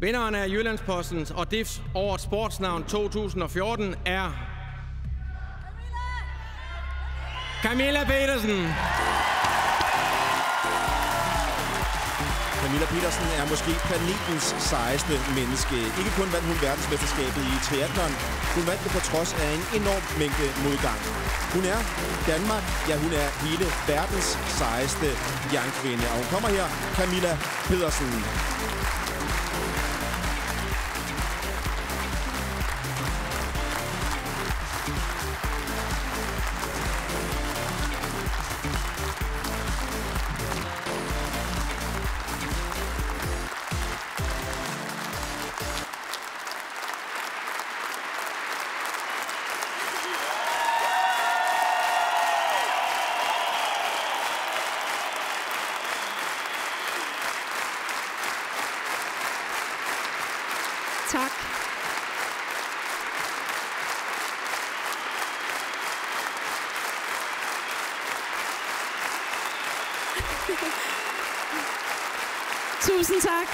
Vinderen af Jyllandspostens og DIF's Årets Sportsnavn 2014 er Camilla Petersen. Camilla Petersen er måske planetens sejeste menneske. Ikke kun vandt hun verdensmesterskabet i triathlon, hun vandt det på trods af en enorm mængde modgang. Hun er Danmark, ja hun er hele verdens sejeste jernkvinde. Og hun kommer her, Camilla Petersen. Tak. Tusind tak.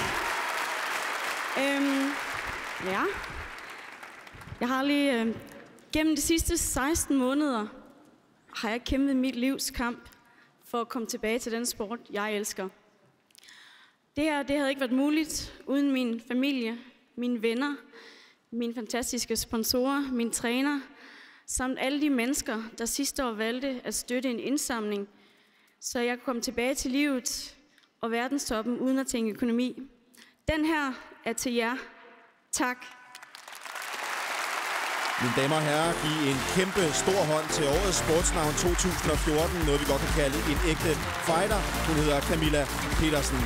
Ja. Jeg har lige gennem de sidste 16 måneder har jeg kæmpet mit livs kamp for at komme tilbage til den sport, jeg elsker. Det havde ikke været muligt uden min familie, mine venner, mine fantastiske sponsorer, min træner, samt alle de mennesker, der sidste år valgte at støtte en indsamling, så jeg kunne komme tilbage til livet og verdenstoppen uden at tænke økonomi. Den her er til jer. Tak. Mine damer og herrer, giv en kæmpe stor hånd til Årets Sportsnavn 2014, noget vi godt kan kalde en ægte fighter. Hun hedder Camilla Petersen.